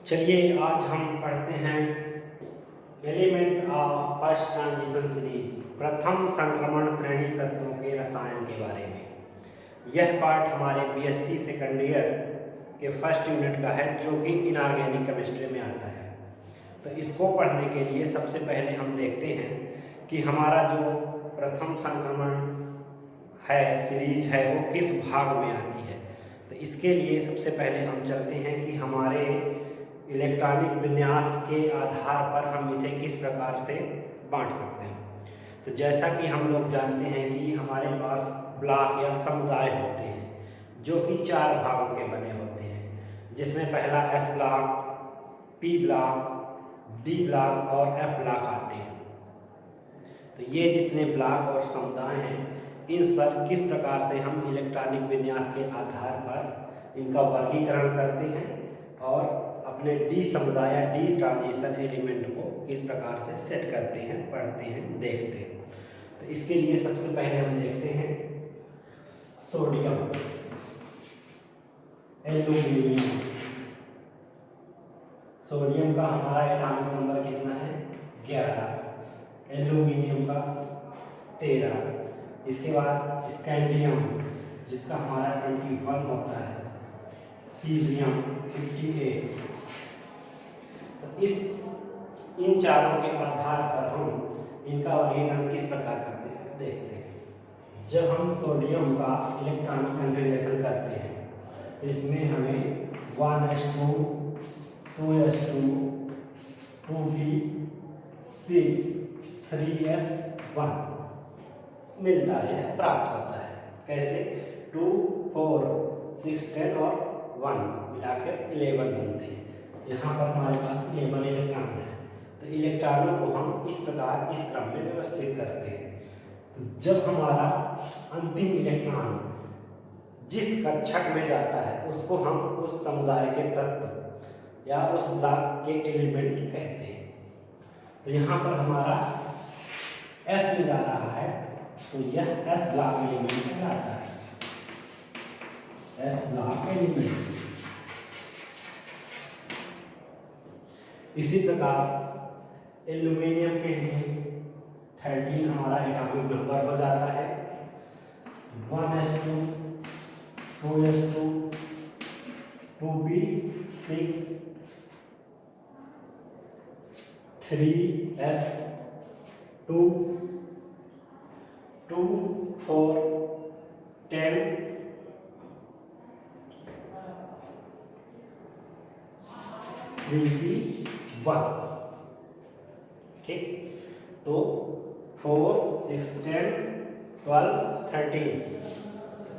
चलिए आज हम पढ़ते हैं element of first transition series, प्रथम संक्रमण श्रेणी तत्वों के रसायन के बारे में। यह पार्ट हमारे बीएससी सेकंड ईयर के फर्स्ट यूनिट का है, जो कि इनऑर्गेनिक केमिस्ट्री में आता है। तो इसको पढ़ने के लिए सबसे पहले हम देखते हैं कि हमारा जो प्रथम संक्रमण है सीरीज है वो किस भाग में आती है। तो इसके लिए सबसे पहले हम चलते हैं कि हमारे इलेक्ट्रॉनिक विन्यास के आधार पर हम इसे किस प्रकार से बांट सकते हैं। तो जैसा कि हम लोग जानते हैं कि हमारे पास ब्लॉक या समुदाय होते हैं जो कि 4 भागों के बने होते हैं, जिसमें पहला S block, P block, D block और एफ ब्लॉक आते हैं। तो ये जितने ब्लॉक और समुदाय हैं, इन पर किस प्रकार से हम इलेक्ट्रॉनिक विन्यास के आधार पर इनका वर्गीकरण करते हैं और अपने डी समुदाय या डी ट्रांजिशन एलिमेंट को किस प्रकार से सेट करते हैं, पढ़ते हैं, देखते हैं। तो इसके लिए सबसे पहले हम देखते हैं सोडियम, एल्यूमिनियम। सोडियम का हमारा एटॉमिक नंबर कितना है? 11। एल्यूमिनियम का 13। इसके बाद स्कैंडियम जिसका हमारा 21 होता है। सीजियम 58। तो इन चारों के आधार पर हम इनका वर्गीकरण किस प्रकार करते हैं, देखते हैं। जब हम सोडियम का इलेक्ट्रॉनिक कन्फिगरेशन करते हैं तो इसमें हमें 1s2 2s2 2p6 3s1 मिलता है, प्राप्त होता है। कैसे? 2 4 6 10 और 1 मिलाकर 11 बनते हैं। यहाँ पर हमारे पास 11 इलेक्ट्रॉन है। तो इलेक्ट्रॉनों को हम इस प्रकार इस क्रम में व्यवस्थित करते हैं। तो जब हमारा अंतिम इलेक्ट्रॉन जिस कक्षक में जाता है उसको हम उस समुदाय के तत्व या उस ब्लॉक के एलिमेंट कहते हैं। तो यहाँ पर हमारा S में जा रहा है, तो यह S ब्लॉक एलिमेंट कहलाता है। S block element. इसी प्रकार एल्यूमिनियम के लिए 13 हमारा एटॉमिक नंबर हो जाता है। 1s2 2s2 2p6 3s2 2 4 10 3p1। ठीक, तो 4 6 10 12 13।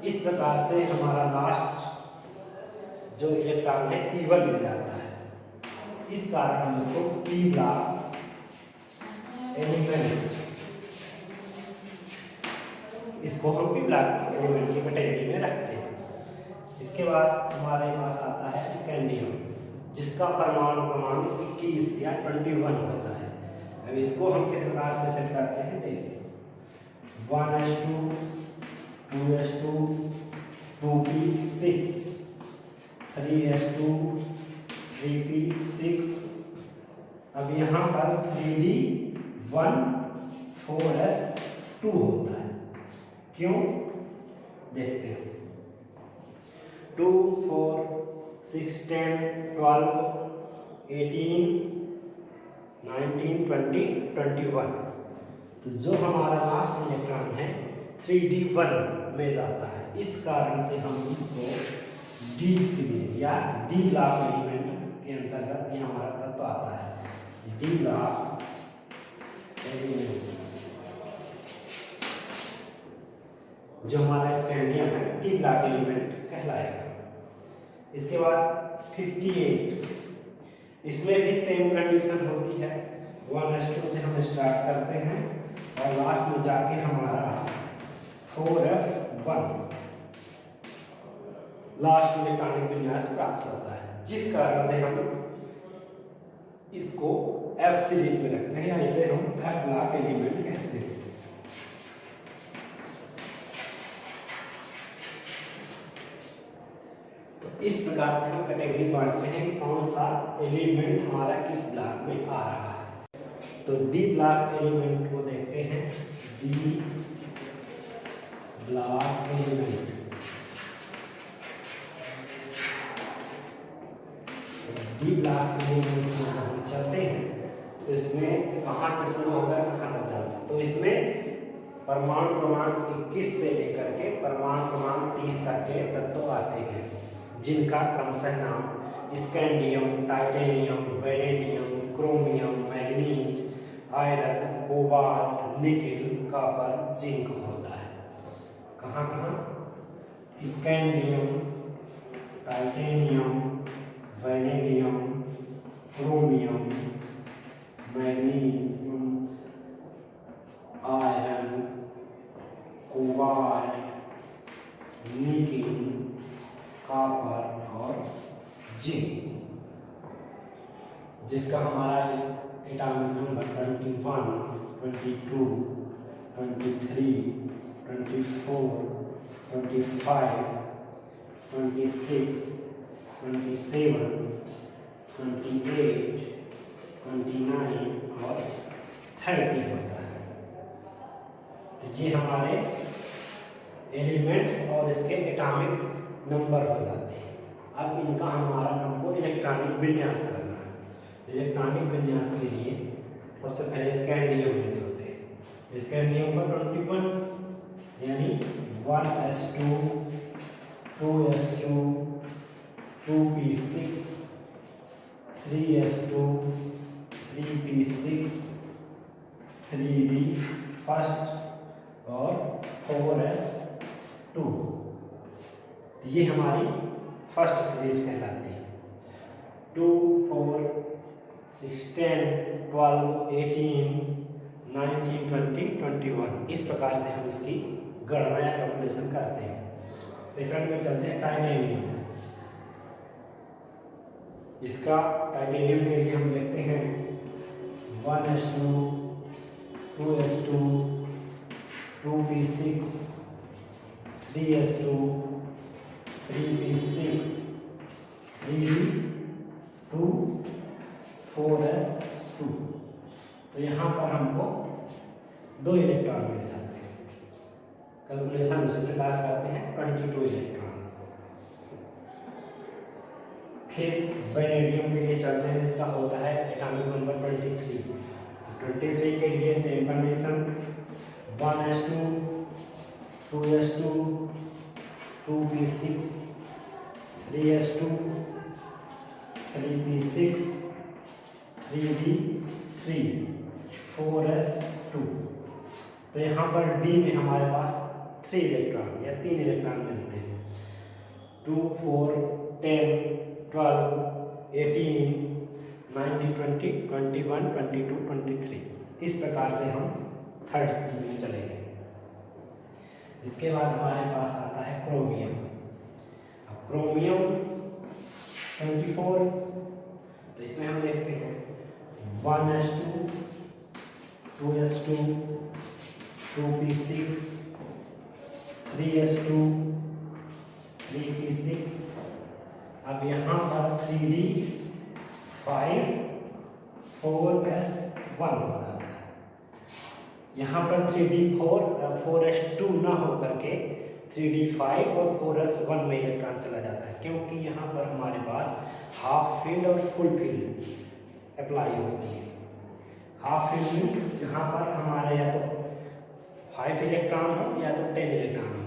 इस प्रकार से हमारा लास्ट जो इलेक्ट्रॉन है P1 में जाता है। इस कारण हम इसको पी ब्लॉक एलिमेंट, इसको हम पी ब्लॉक एलिमेंट की कैटेगरी में रखते हैं। इसके बाद हमारे पास आता है स्कैंडियम जिसका परमाणु क्रमांक 21 या 21 होता है। अब इसको हम किस प्रकार से सेट करते हैं, देखिए। 1s2 2s2 2p6 3s2 3p6। अब यहाँ पर 3d1 4s2 होता है। क्यों, देखते हैं। 2 4 6 10 12 18 19 20 21। तो जो हमारा लास्ट इलेक्ट्रॉन है 3d1 में जाता है। इस कारण से हम इसको डी सीरीज या डी ब्लॉक एलिमेंट के अंतर्गत ये हमारा तत्व आता है, डी ब्लॉक एलिमेंट। जो हमारा स्कैंडियम है डी ब्लॉक एलिमेंट कहलाएगा। इसके बाद 58, इसमें भी सेम कंडीशन होती है। 1s2 से हम स्टार्ट करते हैं और लास्ट में जाके हमारा 4f1 लास्ट इलेक्ट्रॉनिक विन्यास प्राप्त होता है, जिस कारण से हम इसको F सीरीज में रखते हैं या इसे हम F ब्लॉक एलिमेंट कहते हैं। इस प्रकार से हम कैटेगरी बांटते हैं कि कौन कौन सा एलिमेंट हमारा किस ब्लॉक में आ रहा है। तो डी ब्लॉक एलिमेंट को देखते हैं। D block element, D block element में हम चलते हैं तो इसमें कहाँ से शुरू होकर कहाँ तक जाता है। तो इसमें परमाणु क्रमांक 21 से लेकर के परमाणु क्रमांक 30 तक के तत्व आते हैं, जिनका क्रमशः नाम scandium, titanium, vanadium, chromium, manganese, iron, cobalt, nickel, copper, zinc होता है। कहाँ कहाँ? Scandium, titanium, vanadium, chromium, magnesium, iron, cobalt, nickel, copper और जिंक, जिसका हमारा एटॉमिक नंबर 21, 22, 23, 24, 25, 26, 27, 28, 29 और 30 होता है। तो ये हमारे एलिमेंट्स और इसके एटॉमिक नंबर हो जाते हैं। अब इनका हमारा हमको इलेक्ट्रॉनिक विन्यास करना है। इलेक्ट्रॉनिक विन्यास के लिए सबसे पहले स्कैंडियम में चलते हैं। स्कैंडियम का 21 यानी 1s2, 2s2, 2p6, 3s2, 3p6, 3d first और 4s2। ये हमारी फर्स्ट सीरीज कहलाती है। 2, 4, 6, 10, 12, 18, 19, 20, 21 इस प्रकार से हम इसकी गणना या कैलकुलेशन करते हैं। सेकंड में चलते हैं टाइटेनियम। इसका टाइटेनियम के लिए हम देखते हैं 1s2, 2s2, 2p6, 3s2, 3p6, 3d2, 4s2। तो यहाँ पर हमको 2 इलेक्ट्रॉन मिल जाते हैं। कैलकुलेशन उसी प्रकार से करते हैं 22 इलेक्ट्रॉन्स। फिर वेनेडियम के लिए चलते हैं। इसका होता है एटॉमिक नंबर 23। 23 के लिए same condition 1s2, 2s2, 2p6, 3s2, 3p6, 3d3, 4s2। तो यहाँ पर D में हमारे पास 3 इलेक्ट्रॉन या 3 इलेक्ट्रॉन मिलते हैं। 2, 4, 10, 12, 18, 19, 20, 21, 22, 23 इस प्रकार से हम थर्ड सीरीज में चले गए। इसके बाद हमारे पास आता है क्रोमियम। अब क्रोमियम 24, तो इसमें हम देखते हैं 1s2, 2s2, 2p6, 3s2, 3p6। अब यहाँ पर 3d5, 4s1 हो जाता है। यहाँ पर 3d4, 4s2 ना होकर के 3d5 और 4s1 में इलेक्ट्रॉन चला जाता है, क्योंकि यहाँ पर हमारे पास हाफ फील्ड और फुल फील्ड अप्लाई होती है। हाफ फील्ड मीन्स जहाँ पर हमारे या तो 5 इलेक्ट्रॉन हो या तो 10 इलेक्ट्रॉन हो।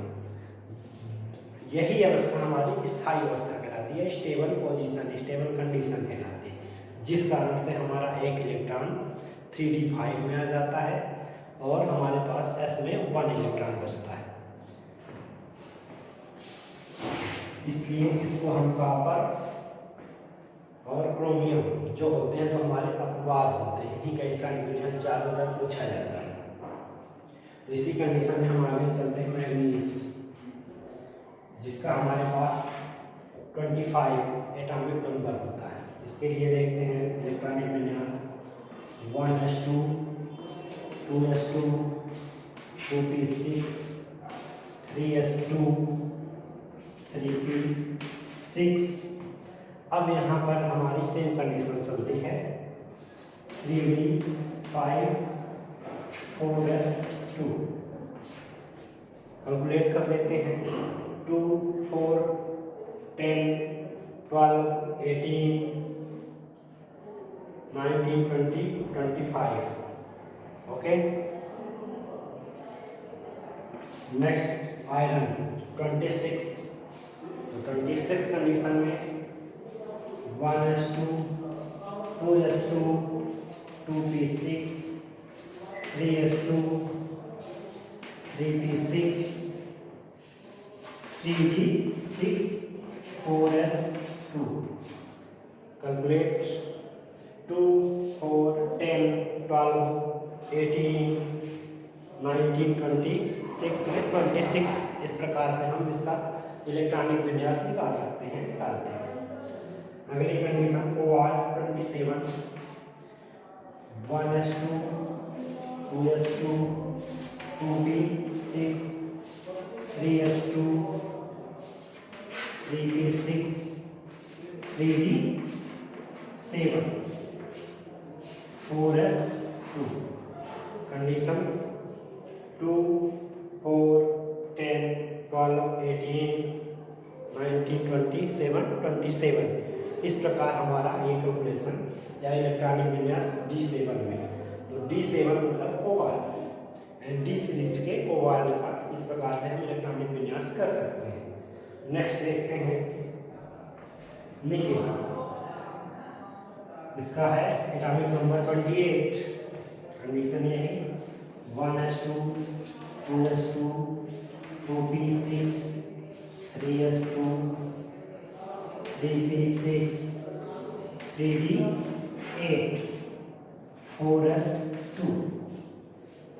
यही अवस्था हमारी स्थायी अवस्था कहलाती है, स्टेबल पोजीशन, स्टेबल कंडीशन कहलाती है, जिस कारण से हमारा एक इलेक्ट्रॉन 3d5 में आ जाता है और हमारे पास s में 1 इलेक्ट्रॉन बचता है। इसलिए इसको हम कॉपर और क्रोमियम जो होते हैं तो हमारे अपवाद होते हैं, इन्हीं का इलेक्ट्रॉनिक विन्यास चारों तरफ पूछा जाता है। तो इसी कंडीशन में हम आगे चलते हैं मैग्नीज, जिसका हमारे पास 25 एटॉमिक नंबर होता है। इसके लिए देखते हैं इलेक्ट्रॉनिक विन्यास 1s2, 2s2, 2p6, 3s2, 3p6। अब यहाँ पर हमारी सेम कंडीशन चलती है 3d5 4s2 कैलकुलेट कर लेते हैं 2 4 10 12 18 19 20 25 ओके। नेक्स्ट आयरन 26 तो 26 कंडीशन में 1s2 2s2 2p6 3s2 3p6 3d6 4s2 calculate 2 4 10 12 18 19 26 में 26 इस प्रकार से हम इसका इलेक्ट्रॉनिक विन्यास निकाल सकते हैं, निकालते हैं। अगली condition cobalt 27 1s2 2s2 2p6 3s2 3p6 3d7 4s2 condition 2 4 10 12 18 19 27 27 इस प्रकार हमारा ये कैलकुलेशन या इलेक्ट्रॉनिक विन्यास D7 में। तो D7 मतलब कोबाल्ट एंड D सीरीज के कोबाल्ट का इस प्रकार से हम इलेक्ट्रॉनिक विन्यास कर सकते हैं। नेक्स्ट देखते हैं निकेल, इसका है एटॉमिक नंबर 28। कंडीशन ये है 1s2 2s2 2p6 3s2 3p6 3d8 4s2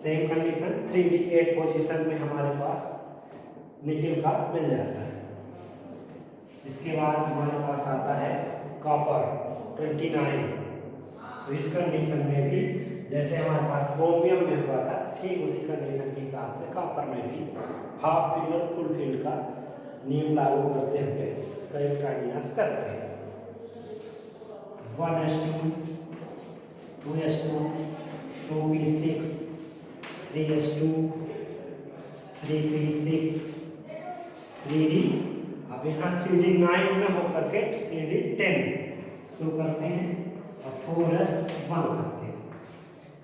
same condition 3d8 position में हमारे पास निकेल का मिल जाता है। इसके बाद हमारे पास आता है कॉपर 29। तो इस कंडीशन में भी जैसे हमारे पास क्रोमियम में हुआ था ठीक उसी कंडीशन के हिसाब से कॉपर में भी हाफ फील्ड और फुल फील्ड का नियम लागू करते हुए इसका इलेक्ट्रॉनिक करते हैं। 1s2 2s2 2p6 3s2 3p6 3d अब यहाँ 3d9 में होकर के 3d10 शो करते हैं और 4s1 करते हैं।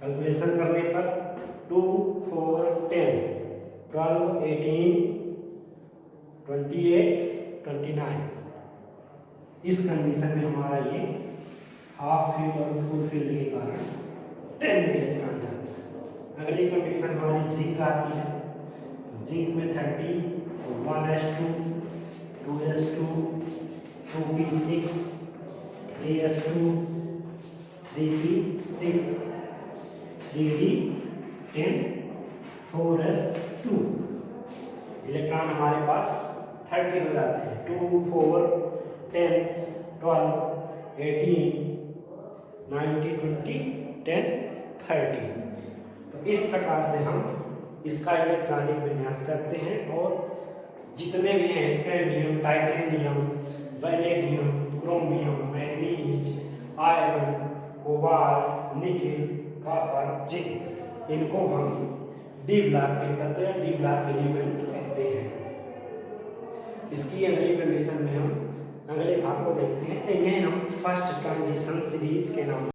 कैलकुलेशन करने पर 2 4 10 12 18 28 29 इस कंडीशन में हमारा ये हाफ फील्ड और फुल फील्ड के कारण 10 में इलेक्ट्रॉन जाता है। अगली कंडीशन हमारी जिंक आती है। जिंक में 30 तो 1s2 2s2 2p6 3s2 3p6 3d10 4s2 electron हमारे पास 30 हो जाते हैं। 2 4 10 12 18 19 20 10 30 तो इस प्रकार से हम इसका इलेक्ट्रॉनिक विन्यास करते हैं और जितने भी हैं scandium titanium vanadium chromium manganese iron cobalt nickel copper zinc इनको हम डी ब्लॉक के तत्व या डी ब्लॉक एलिमेंट कहते हैं। इसकी अगली कंडीशन में हम अगले भाग को देखते हैं। इन्हें हम फर्स्ट ट्रांजिशन सीरीज के नाम